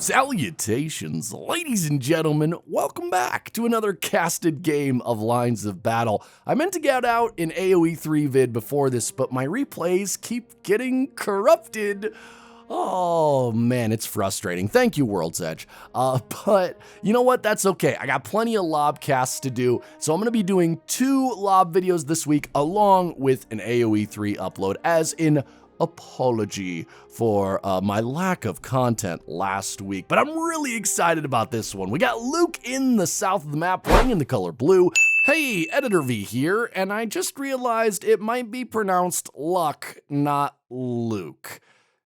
Salutations, ladies and gentlemen. Welcome back to another casted game of Lines of Battle. I meant to get out an AoE 3 vid before this, but my replays keep getting corrupted. Oh man, it's frustrating. Thank you, World's Edge. But you know what? That's okay. I got plenty of lob casts to do, so I'm going to be doing 2 lob videos this week along with an AoE 3 upload, as in apology for my lack of content last week. But I'm really excited about this one. We got Luke in the south of the map playing in the color blue. Hey, Editor V here, and I just realized it might be pronounced Luck, not Luke.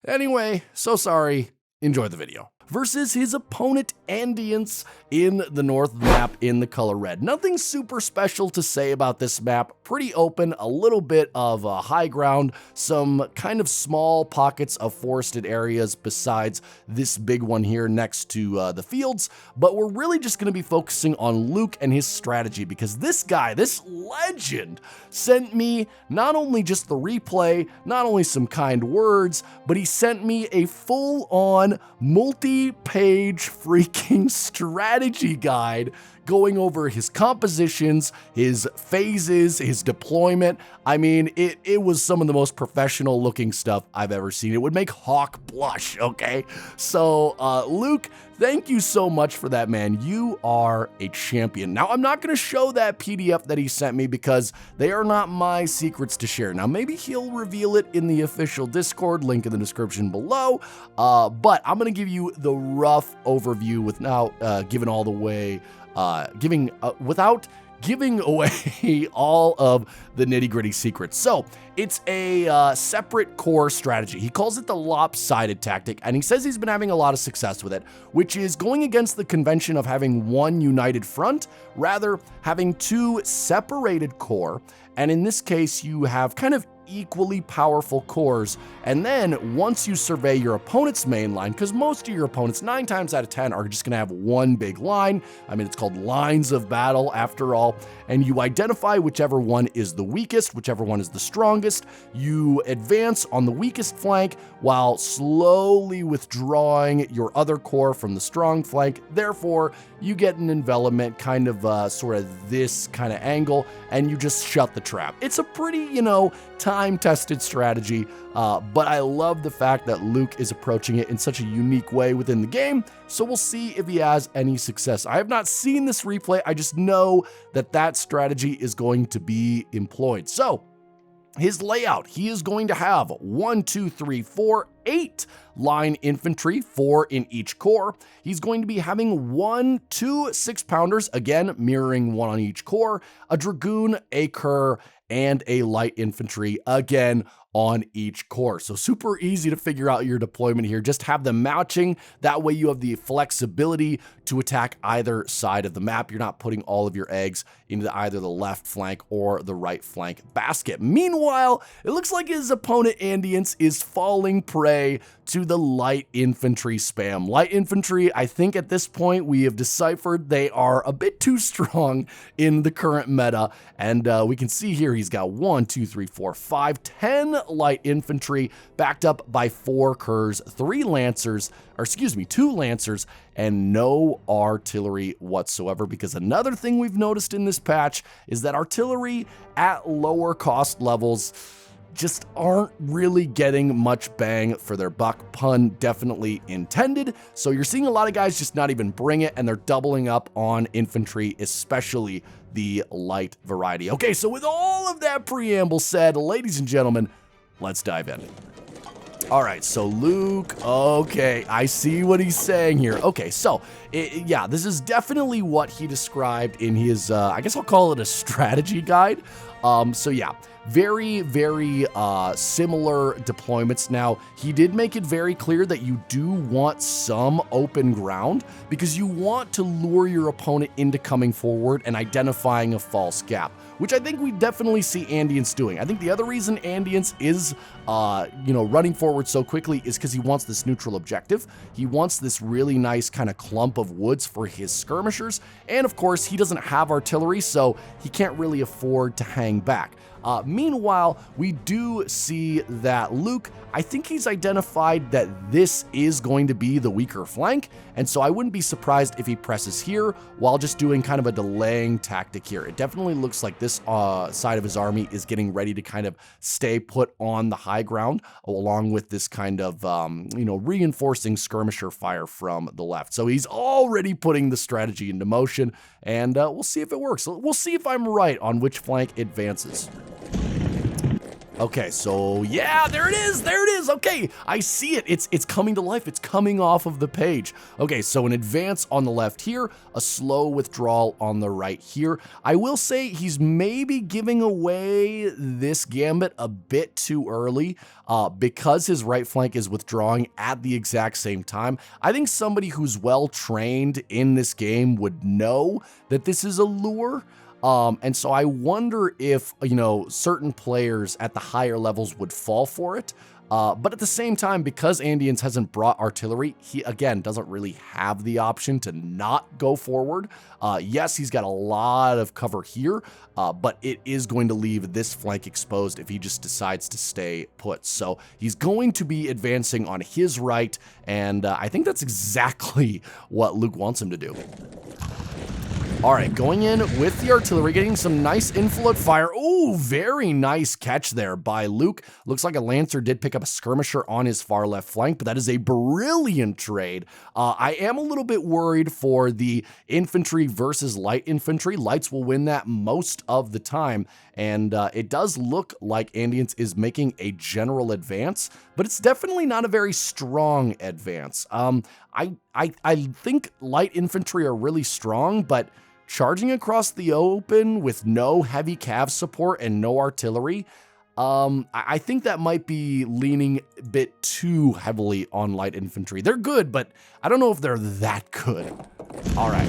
Anyway, so sorry. Enjoy the video. Versus his opponent Andience in the north map in the color red. Nothing super special to say about this map. Pretty open, a little bit of high ground, some kind of small pockets of forested areas besides this big one here next to the fields. But we're really just going to be focusing on Luke and his strategy, because this guy, this legend, sent me not only just the replay, not only some kind words, but he sent me a full-on multi-page freaking strategy guide going over his compositions, his phases, his deployment. I mean, it was some of the most professional looking stuff I've ever seen. It would make Hawk blush, okay? So, Luke, thank you so much for that, man. You are a champion. Now, I'm not going to show that PDF that he sent me because they are not my secrets to share. Now, maybe he'll reveal it in the official Discord, link in the description below, but I'm going to give you the rough overview without giving all the way, without giving away all of the nitty-gritty secrets. So it's a separate core strategy. He calls it the lopsided tactic, and he says he's been having a lot of success with it, which is going against the convention of having one united front, rather having 2 separated core. And in this case, you have kind of equally powerful cores, and then once you survey your opponent's main line, because most of your opponents 9 times out of 10 are just going to have one big line. I mean, it's called Lines of Battle after all, and you identify whichever one is the weakest, whichever one is the strongest. You advance on the weakest flank while slowly withdrawing your other core from the strong flank. Therefore, you get an envelopment, kind of sort of this kind of angle, and you just shut the trap. It's a pretty, time-tested strategy, but I love the fact that Luke is approaching it in such a unique way within the game, so we'll see if he has any success. I have not seen this replay, I just know that that strategy is going to be employed. So, his layout, he is going to have 1, 2, 3, 4, 8 line infantry, 4 in each core. He's going to be having 1, 2 6-pounders, again, mirroring 1 on each core, a dragoon, a cur, and a light infantry, again, on each core. So super easy to figure out your deployment here. Just have them matching. That way you have the flexibility to attack either side of the map. You're not putting all of your eggs into either the left flank or the right flank basket. Meanwhile, it looks like his opponent Andience is falling prey to the light infantry spam. Light infantry, I think at this point we have deciphered they are a bit too strong in the current meta, and we can see here he's got 1, 2, 3, 4, 5, 10 light infantry backed up by 4 curs, 2 lancers, and no artillery whatsoever, because another thing we've noticed in this patch is that artillery at lower cost levels just aren't really getting much bang for their buck, pun definitely intended. So you're seeing a lot of guys just not even bring it, and they're doubling up on infantry, especially the light variety. Okay, so with all of that preamble said, ladies and gentlemen, let's dive in. All right, so Luke, okay, I see what he's saying here. Okay, so, yeah, this is definitely what he described in his, I guess I'll call it a strategy guide. So yeah, very, very similar deployments. Now, he did make it very clear that you do want some open ground because you want to lure your opponent into coming forward and identifying a false gap, which I think we definitely see Andience doing. I think the other reason Andience is, running forward so quickly is because he wants this neutral objective. He wants this really nice kind of clump of woods for his skirmishers. And of course, he doesn't have artillery, so he can't really afford to hang back. Meanwhile, we do see that Luke, I think he's identified that this is going to be the weaker flank, and so I wouldn't be surprised if he presses here while just doing kind of a delaying tactic here. It definitely looks like this side of his army is getting ready to kind of stay put on the high ground, along with this kind of, reinforcing skirmisher fire from the left. So he's already putting the strategy into motion, and we'll see if it works. We'll see if I'm right on which flank advances. Okay, so yeah, there it is, okay, I see it, it's coming to life, it's coming off of the page. Okay, so an advance on the left here, a slow withdrawal on the right here. I will say he's maybe giving away this gambit a bit too early, because his right flank is withdrawing at the exact same time. I think somebody who's well trained in this game would know that this is a lure. And so I wonder if, certain players at the higher levels would fall for it. But at the same time, because Andians hasn't brought artillery, he, again, doesn't really have the option to not go forward. Yes, he's got a lot of cover here, but it is going to leave this flank exposed if he just decides to stay put. So he's going to be advancing on his right, and I think that's exactly what Luke wants him to do. All right, going in with the artillery, getting some nice inflow fire. Ooh, very nice catch there by Luke. Looks like a Lancer did pick up a skirmisher on his far left flank, but that is a brilliant trade. I am a little bit worried for the infantry versus light infantry. Lights will win that most of the time, and it does look like Andians is making a general advance, but it's definitely not a very strong advance. I think light infantry are really strong, but charging across the open with no heavy cav support and no artillery, I think that might be leaning a bit too heavily on light infantry. They're good, but I don't know if they're that good. All right.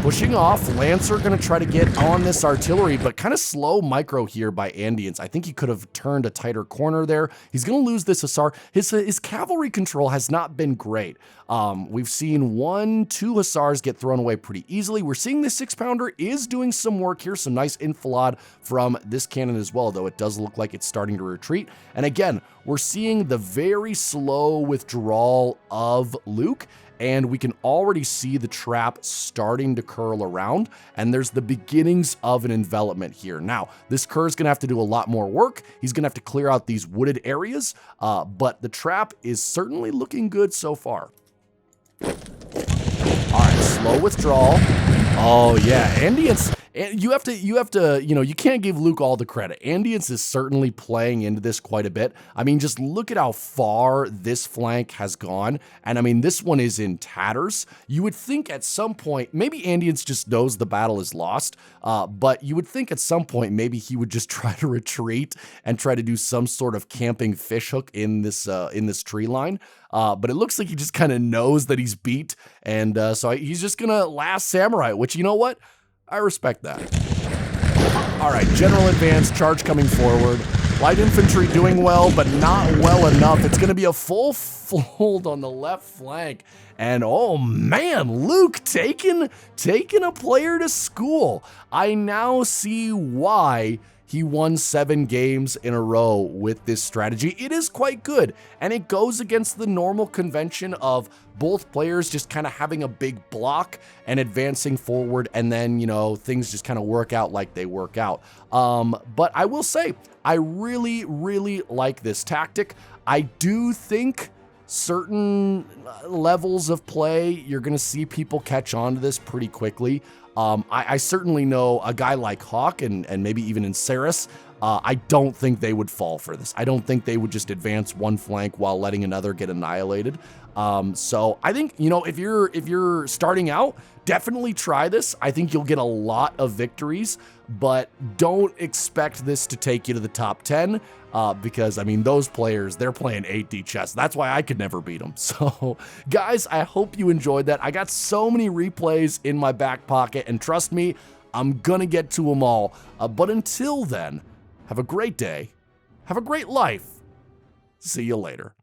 Pushing off, Lancer gonna try to get on this artillery, but kind of slow micro here by Andians. I think he could have turned a tighter corner there. He's gonna lose this Hussar. His cavalry control has not been great. We've seen 1-2 Hussars get thrown away pretty easily. We're seeing the 6-pounder is doing some work here. Some nice enfilade from this cannon as well, though it does look like it's starting to retreat. And again, we're seeing the very slow withdrawal of Luke, and we can already see the trap starting to curl around, and there's the beginnings of an envelopment here. Now, this Kerr is going to have to do a lot more work. He's going to have to clear out these wooded areas, but the trap is certainly looking good so far. All right, slow withdrawal. Oh yeah, Andians. You have to, you can't give Luke all the credit. Andians is certainly playing into this quite a bit. I mean, just look at how far this flank has gone. And I mean, this one is in tatters. You would think at some point, maybe Andians just knows the battle is lost, but you would think at some point, maybe he would just try to retreat and try to do some sort of camping fishhook in this tree line. But it looks like he just kind of knows that he's beat. And so he's just going to last samurai, which, you know what? I respect that. All right, general advance, charge coming forward. Light infantry doing well, but not well enough. It's going to be a full fold on the left flank. And oh man, Luke taking a player to school. I now see why he won 7 games in a row with this strategy. It is quite good, and it goes against the normal convention of both players just kind of having a big block and advancing forward, and then, things just kind of work out like they work out. But I will say, I really, really like this tactic. I do think certain levels of play, you're going to see people catch on to this pretty quickly. I certainly know a guy like Hawk and maybe even in Saris, I don't think they would fall for this. I don't think they would just advance one flank while letting another get annihilated. So I think, if you're starting out, definitely try this. I think you'll get a lot of victories, but don't expect this to take you to the top 10. Because, I mean, those players, they're playing 8D chess. That's why I could never beat them. So, guys, I hope you enjoyed that. I got so many replays in my back pocket, and trust me, I'm gonna get to them all. But until then, have a great day. Have a great life. See you later.